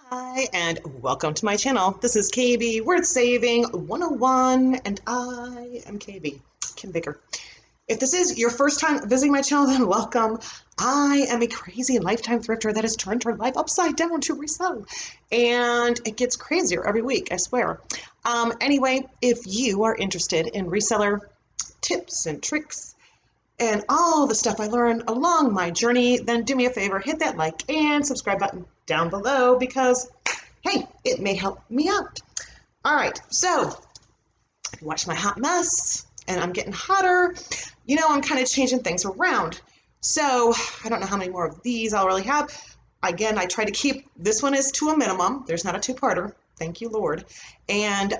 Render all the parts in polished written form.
Hi, and welcome to my channel. This is KB Worth Saving 101, and I am KB, Kim Baker. If this is your first time visiting my channel, then welcome. I am a crazy lifetime thrifter that has turned her life upside down to resell, and it gets crazier every week, I swear. Anyway, if you are interested in reseller tips and tricks, and all the stuff I learned along my journey, then do me a favor, hit that like and subscribe button down below because, hey, it may help me out. All right, so watch my hot mess, and I'm getting hotter. You know, I'm kind of changing things around. So I don't know how many more of these I'll really have. Again, I try to keep, this one is to a minimum. There's not a two-parter, thank you, Lord. And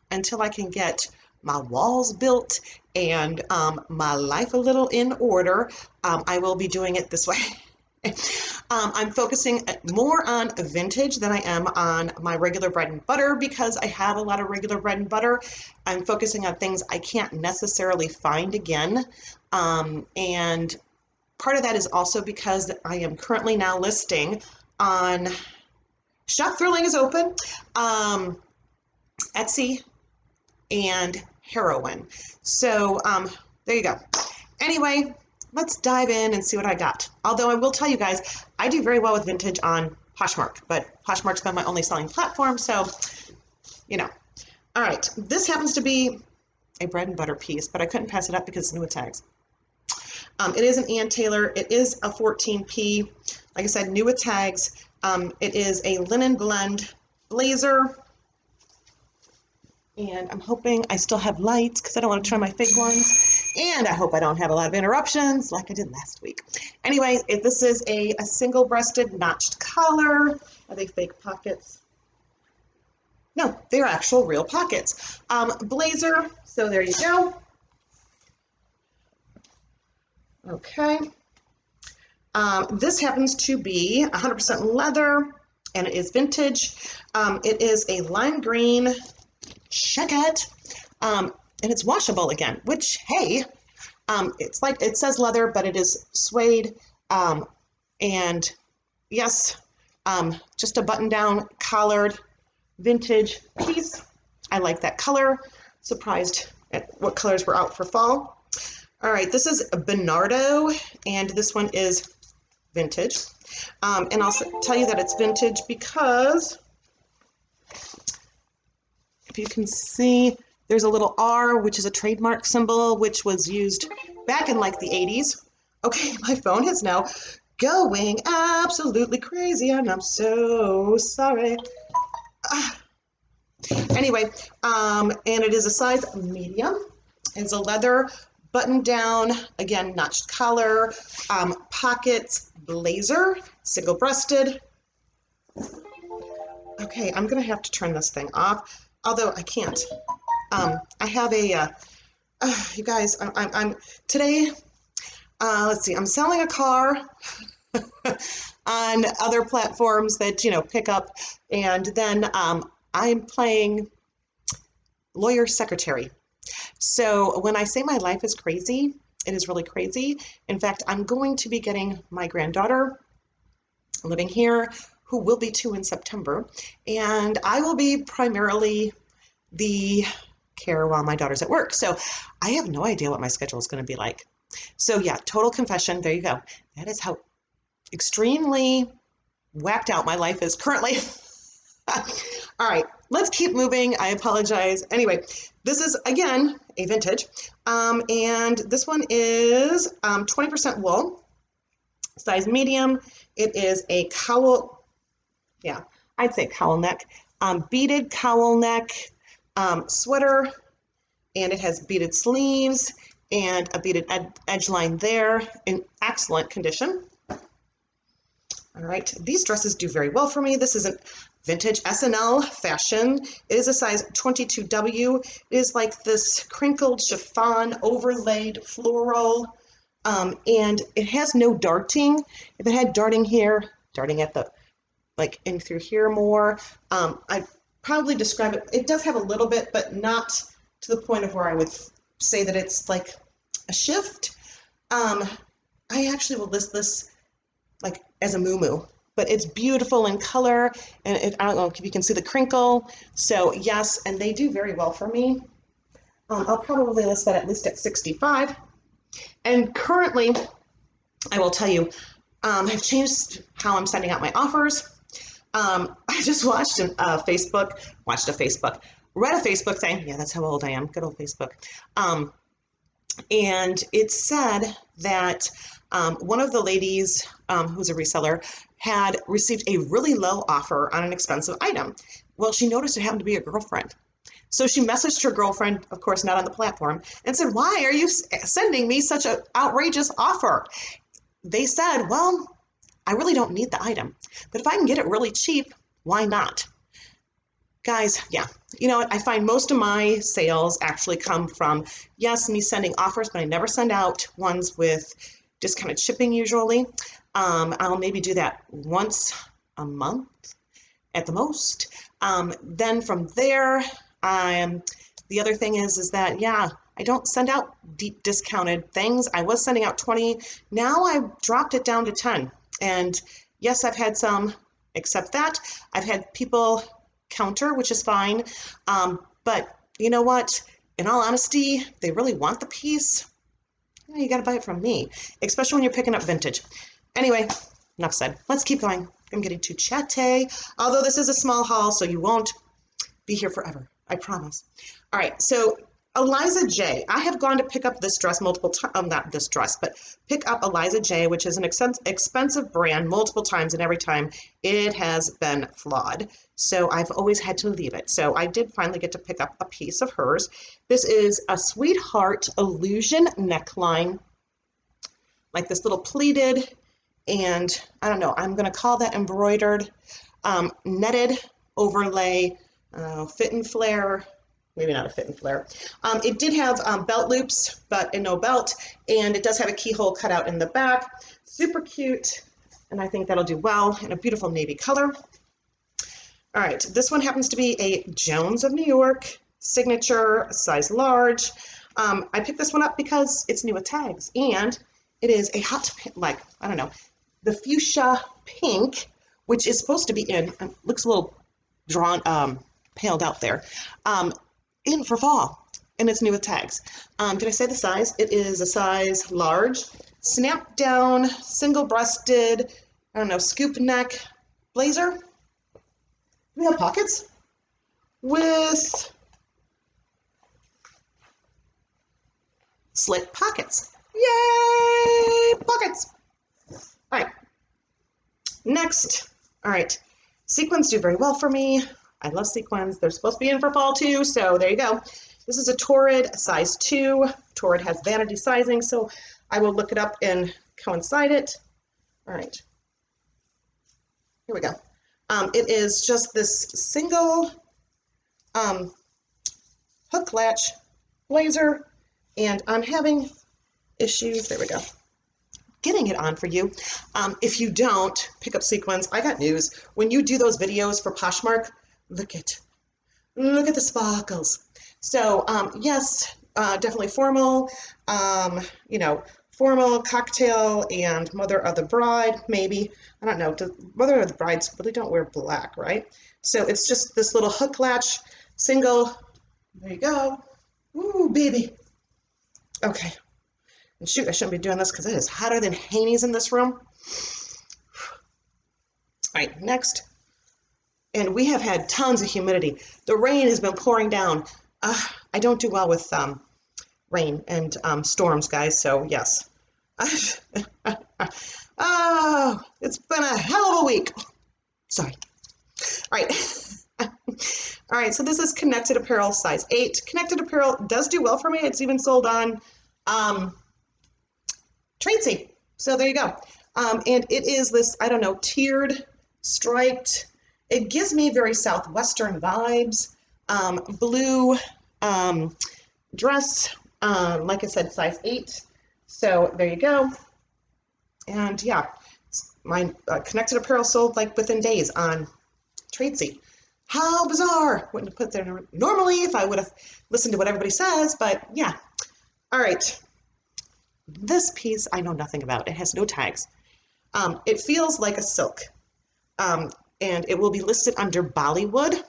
until I can get my walls built and my life a little in order, I will be doing it this way. I'm focusing more on vintage than I am on my regular bread and butter because I have a lot of regular bread and butter. I'm focusing on things I can't necessarily find again. And part of that is also because I am currently now listing on Shopthrilling is open, Etsy, and Heroine. So there you go. Anyway, let's dive in and see what I got. Although I will tell you guys, I do very well with vintage on Poshmark, but Poshmark's been my only selling platform, so, you know. All right, this happens to be a bread and butter piece, but I couldn't pass it up because it's new with tags. It is an Ann Taylor. It is a 14P. Like I said, new with tags. It is a linen blend blazer. And I'm hoping I still have lights because I don't want to try my fake ones. And I hope I don't have a lot of interruptions like I did last week. Anyway, if this is a single-breasted notched collar. Are they fake pockets? No, they're actual real pockets. Blazer, so there you go. Okay. This happens to be 100% leather, and it is vintage. It is a lime green checkered, and it's washable again, which, hey, it's like, it says leather, but it is suede, and yes, just a button-down collared vintage piece. I like that color. Surprised at what colors were out for fall. All right, this is Bernardo, and this one is vintage. And I'll tell you that it's vintage because if you can see, there's a little R, which is a trademark symbol, which was used back in like the 80s. Okay, my phone is now going absolutely crazy, and I'm so sorry. Anyway, and it is a size medium. It's a leather button down, again, notched collar, pockets, blazer, single breasted. Okay, I'm gonna have to turn this thing off, although I can't. I have a, you guys, I'm today, let's see, I'm selling a car on other platforms that, you know, pick up, and then I'm playing lawyer secretary. So when I say my life is crazy, it is really crazy. In fact, I'm going to be getting my granddaughter living here, who will be 2 in September, and I will be primarily the care while my daughter's at work. So I have no idea what my schedule is going to be like. So yeah, total confession, there you go. That is how extremely whacked out my life is currently. All right, let's keep moving. I apologize. Anyway, this is, again, a vintage, and this one is 20% wool, size medium. It is a cowl, yeah, I'd say cowl neck, beaded cowl neck sweater, and it has beaded sleeves and a beaded edge line there in excellent condition. All right, these dresses do very well for me. This isn't vintage SNL fashion. It is a size 22W. It is like this crinkled chiffon overlaid floral, and it has no darting. If it had darting here, darting at the, like in through here more, I'd probably describe it. It does have a little bit, but not to the point of where I would say that it's like a shift. I actually will list this like as a muumuu. but it's beautiful in color, and I don't know if you can see the crinkle. So yes, and they do very well for me. I'll probably list that at least at 65. And currently, I will tell you, I've changed how I'm sending out my offers. I just watched read a Facebook thing. Yeah, that's how old I am. Good old Facebook. And it said that one of the ladies who's a reseller had received a really low offer on an expensive item. Well, she noticed it happened to be a girlfriend. So she messaged her girlfriend, of course, not on the platform, and said, "Why are you sending me such an outrageous offer?" They said, "Well, I really don't need the item, but if I can get it really cheap, why not?" Guys, yeah, you know what? I find most of my sales actually come from, yes, me sending offers, but I never send out ones with discounted shipping usually. I'll maybe do that once a month at the most. Then from there, the other thing is that, yeah, I don't send out deep discounted things. I was sending out 20. Now I've dropped it down to 10. And yes, I've had some accept that. I've had people counter, which is fine. But you know what? In all honesty, they really want the piece. You got to buy it from me, especially when you're picking up vintage. Anyway, enough said. Let's keep going. I'm getting too chatty. Although this is a small haul, so you won't be here forever. I promise. All right, so Eliza J. I have gone to pick up this dress multiple times, not this dress, but pick up Eliza J., which is an expensive brand multiple times, and every time it has been flawed. So I've always had to leave it. So I did finally get to pick up a piece of hers. This is a Sweetheart Illusion neckline, like this little pleated, and I don't know, I'm going to call that embroidered, netted overlay, fit and flare. Maybe not a fit and flare. It did have belt loops, but no belt, and it does have a keyhole cut out in the back. Super cute, and I think that'll do well in a beautiful navy color. All right, this one happens to be a Jones of New York signature, size large. I picked this one up because it's new with tags, and it is a hot, like, I don't know, the fuchsia pink, which is supposed to be in, looks a little drawn, paled out there. In for fall, and it's new with tags. Did I say the size? It is a size large, snap down, single breasted, I don't know, scoop neck blazer. Do we have pockets? With slit pockets. Yay, pockets. All right, next. All right, sequins do very well for me. I love sequins. They're supposed to be in for fall too, so there you go. This is a Torrid size 2. Torrid has vanity sizing, so I will look it up and coincide it. All right. Here we go. It is just this single hook latch blazer, and I'm having issues. There we go. Getting it on for you. If you don't pick up sequins, I got news. When you do those videos for Poshmark, look at the sparkles. So yes, definitely formal, you know, formal cocktail and mother of the bride, maybe. I don't know, mother of the brides really don't wear black, right? So it's just this little hook latch, single, there you go. Ooh, baby. Okay. And shoot, I shouldn't be doing this because it is hotter than Haney's in this room. All right, next. And we have had tons of humidity. The rain has been pouring down. I don't do well with rain and storms, guys, so yes. Oh, it's been a hell of a week. Sorry. All right. All right, so this is Connected Apparel size 8. Connected Apparel does do well for me. It's even sold on Tradesy. So there you go. And it is this, I don't know, tiered, striped. It gives me very Southwestern vibes. Blue dress, like I said, size 8. So there you go. And yeah, my Connected Apparel sold like within days on Tradesy. How bizarre. Wouldn't have put there normally if I would have listened to what everybody says, but yeah. All right. This piece I know nothing about. It has no tags. It feels like a silk. and it will be listed under Bollywood.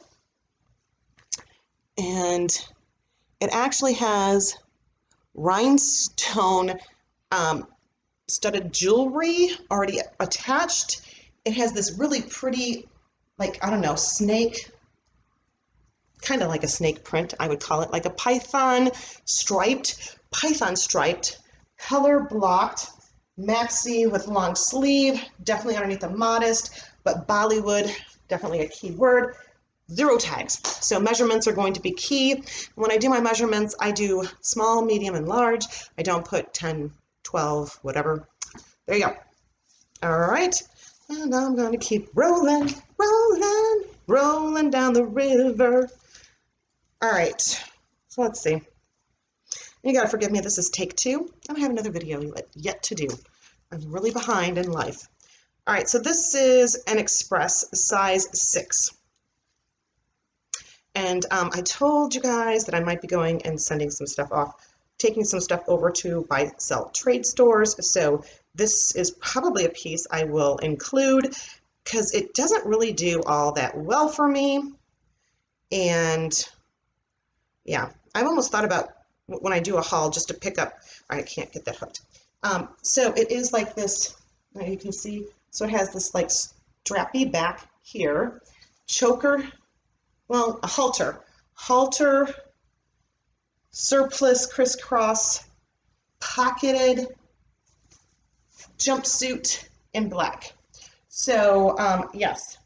And it actually has rhinestone studded jewelry already attached. It has this really pretty, like, I don't know, snake, kind of like a snake print, I would call it, like a python striped, color blocked, maxi with long sleeve, definitely underneath a modest, but Bollywood, definitely a key word. 0 tags. So measurements are going to be key. When I do my measurements, I do small, medium, and large. I don't put 10, 12, whatever. There you go. All right. And I'm going to keep rolling, rolling, rolling down the river. All right. So let's see. You got to forgive me. This is take 2. I have another video yet to do. I'm really behind in life. All right. So this is an express size 6. And I told you guys that I might be going and sending some stuff off, taking some stuff over to buy, sell trade stores. So this is probably a piece I will include because it doesn't really do all that well for me. And yeah, I've almost thought about when I do a haul just to pick up, I can't get that hooked. So it is like this, you can see, so it has this like strappy back here, choker, well, a halter, surplus, crisscross, pocketed jumpsuit in black. So yes,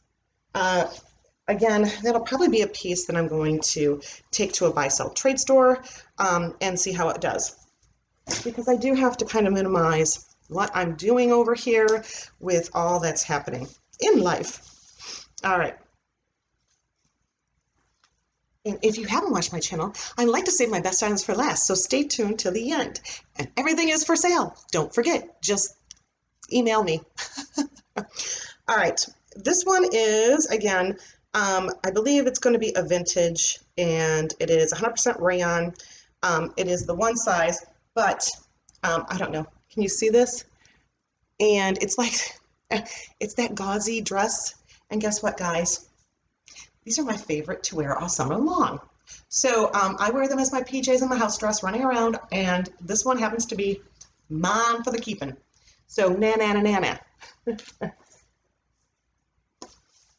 again, that'll probably be a piece that I'm going to take to a buy-sell trade store and see how it does. Because I do have to kind of minimize what I'm doing over here with all that's happening in life. All right. And if you haven't watched my channel, I like to save my best items for last, so stay tuned till the end. And everything is for sale. Don't forget, just email me. All right, this one is, again, I believe it's going to be a vintage, and it is 100% rayon. It is the one size, but I don't know. Can you see this? And it's like, it's that gauzy dress. And guess what, guys? These are my favorite to wear all summer long. So I wear them as my PJs and my house dress running around, and this one happens to be mine for the keeping. So na.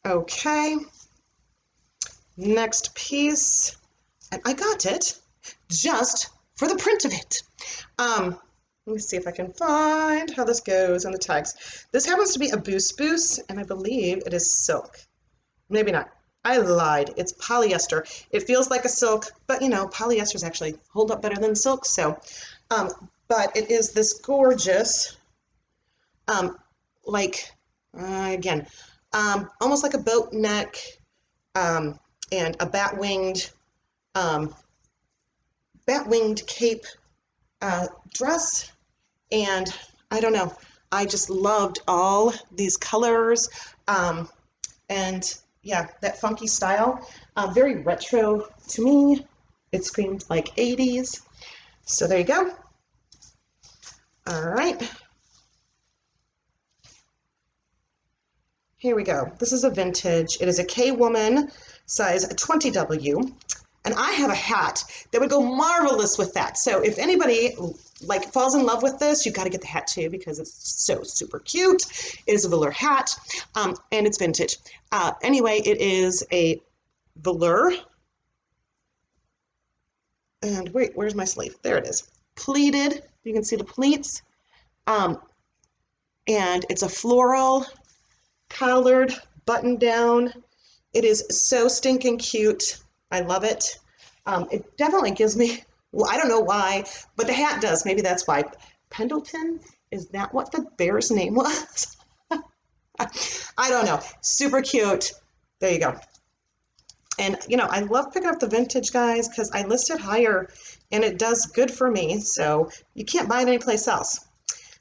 Okay, next piece, and I got it just for the print of it. Let me see if I can find how this goes on the tags. This happens to be a boost, and I believe it is silk. Maybe not. I lied. It's polyester. It feels like a silk, but you know, polyesters actually hold up better than silk. So, but it is this gorgeous, again, almost like a boat neck, and a bat-winged cape dress. And I don't know, I just loved all these colors, and yeah, that funky style, very retro to me. It screamed like 80s. So there you go. All right. Here we go. This is a vintage. It is a K-Woman size 20W. And I have a hat that would go marvelous with that. So if anybody like falls in love with this, you've got to get the hat too because it's so super cute. It is a velour hat, and it's vintage. Anyway, it is a velour. And wait, where's my sleeve? There it is. Pleated. You can see the pleats. And it's a floral collared button down. It is so stinking cute. I love it. It definitely gives me, well, I don't know why, but the hat does. Maybe that's why. Pendleton, is that what the bear's name was? I don't know. Super cute. There you go. And, you know, I love picking up the vintage, guys, because I list it higher, and it does good for me, so you can't buy it anyplace else.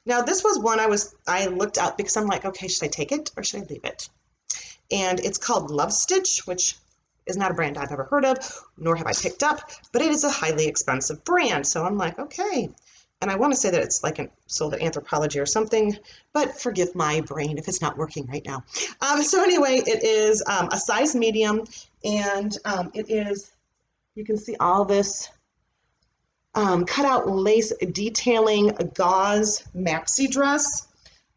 Now, this was one I looked up because I'm like, okay, should I take it or should I leave it? And it's called Love Stitch, which is not a brand I've ever heard of, nor have I picked up, but it is a highly expensive brand. So I'm like, okay. and I want to say that it's like sold at Anthropologie or something, but forgive my brain if it's not working right now. So anyway, it is a size medium, and it is, you can see all this cutout lace detailing gauze maxi dress,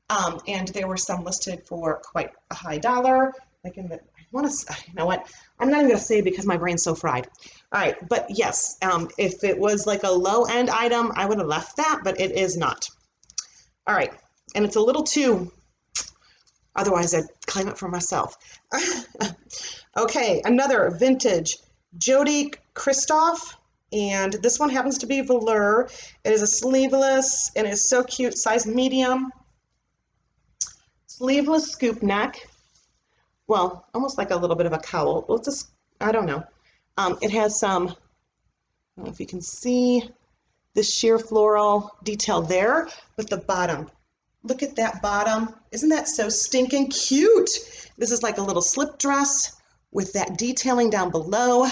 and there were some listed for quite a high dollar, like in the, I want to, you know what, I'm not even going to say because my brain's so fried. All right, but yes, if it was like a low-end item, I would have left that, but it is not. All right, and it's a little too, otherwise I'd claim it for myself. Okay, another vintage Jody Kristoff, and this one happens to be velour. It is a sleeveless, and it's so cute, size medium. Sleeveless scoop neck. Well, almost like a little bit of a cowl. Well, it's just, I don't know. It has some, I don't know if you can see the sheer floral detail there, but the bottom, look at that bottom. Isn't that so stinking cute? This is like a little slip dress with that detailing down below.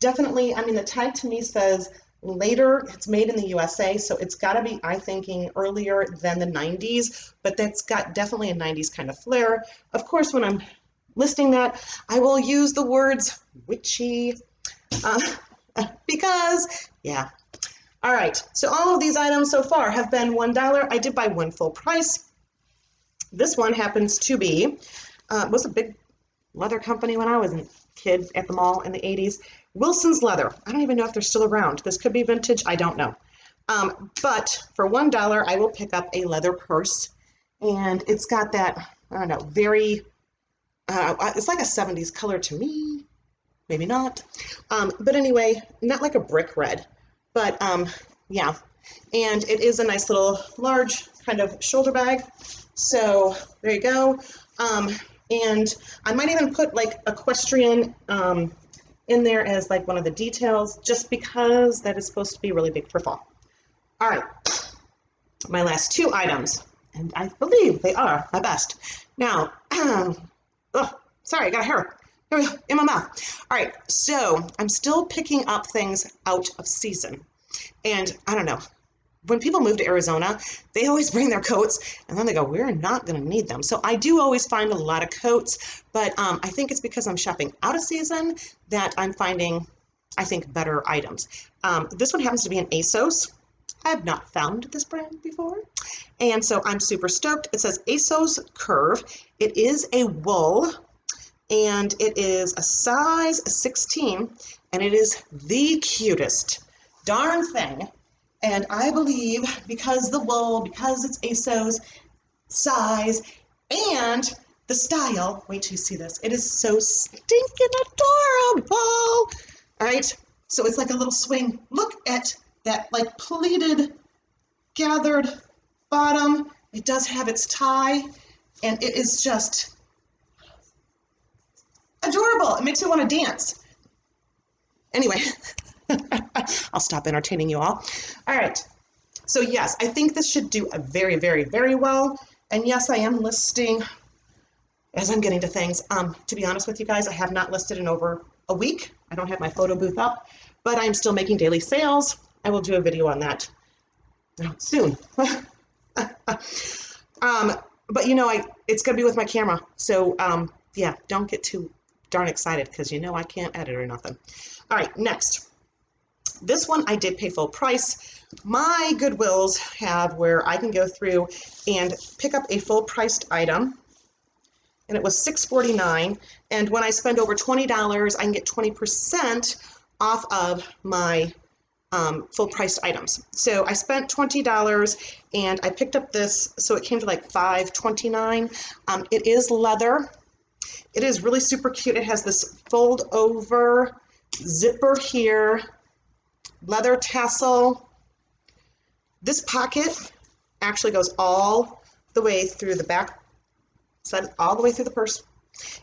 Definitely, I mean, the tag to me says later, it's made in the USA, so it's got to be, I thinking, earlier than the 90s, but that's got definitely a 90s kind of flair. Of course, when I'm listing that, I will use the words witchy, because, yeah. All right, so all of these items so far have been $1. I did buy one full price. This one happens to be, was a big leather company when I was a kid at the mall in the 80s. Wilson's Leather. I don't even know if they're still around. This could be vintage, I don't know. But for $1, I will pick up a leather purse, and it's got that, I don't know, very, it's like a 70s color to me, maybe not. But anyway, not like a brick red, but yeah. And it is a nice little large kind of shoulder bag. So there you go. And I might even put like equestrian in there as like one of the details, just because that is supposed to be really big for fall. All right, my last two items, and I believe they are my best. Now, oh, sorry, I got a hair in my mouth. All right, so I'm still picking up things out of season. And I don't know, when people move to Arizona, they always bring their coats, and then they go, we're not going to need them. So I do always find a lot of coats, but I think it's because I'm shopping out of season that I'm finding, I think, better items. This one happens to be an ASOS. I have not found this brand before, and so I'm super stoked. It says ASOS Curve. It is a wool, and it is a size 16, and it is the cutest darn thing. And I believe because the wool, because it's ASOS size, and the style, wait till you see this, it is so stinking adorable. All right, so it's like a little swing. Look at that, like pleated, gathered bottom. It does have its tie, and it is just adorable. It makes me want to dance. Anyway, I'll stop entertaining you all. All right, so yes, I think this should do a very, very, very well. And yes, I am listing as I'm getting to things. To be honest with you guys, I have not listed in over a week. I don't have my photo booth up, but I'm still making daily sales. I will do a video on that soon. But you know, it's gonna be with my camera. So yeah, don't get too darn excited, because you know I can't edit or nothing. All right, next. This one I did pay full price. My Goodwills have where I can go through and pick up a full priced item, and it was $6.49. And when I spend over $20, I can get 20% off of my full priced items. So I spent $20 and I picked up this, so it came to like $5.29. It is leather. It is really super cute. It has this fold over zipper here, leather tassel. This pocket actually goes all the way through the back side, all the way through the purse.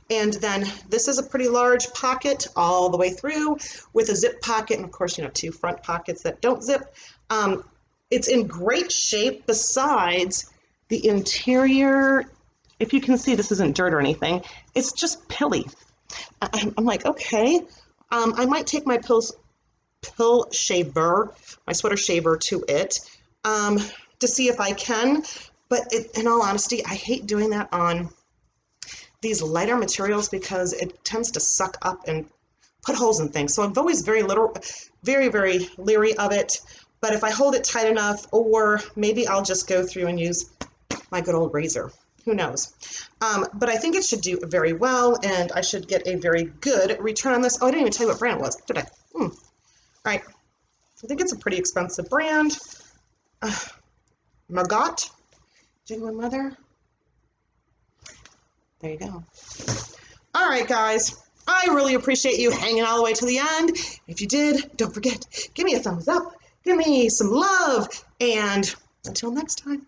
And then this is a pretty large pocket all the way through with a zip pocket, and of course, you know, two front pockets that don't zip. It's in great shape. Besides the interior, if you can see, this isn't dirt or anything. It's just pilly. I'm like, okay, I might take my pill shaver, my sweater shaver to it, to see if I can. But in all honesty, I hate doing that on these lighter materials because it tends to suck up and put holes in things. So I'm always very leery of it. But if I hold it tight enough, or maybe I'll just go through and use my good old razor. Who knows? But I think it should do very well, and I should get a very good return on this. Oh, I didn't even tell you what brand it was, did I? All right. I think it's a pretty expensive brand. Margot, Genuine Leather. There you go. All right, guys. I really appreciate you hanging all the way to the end. If you did, don't forget, give me a thumbs up, give me some love, and until next time.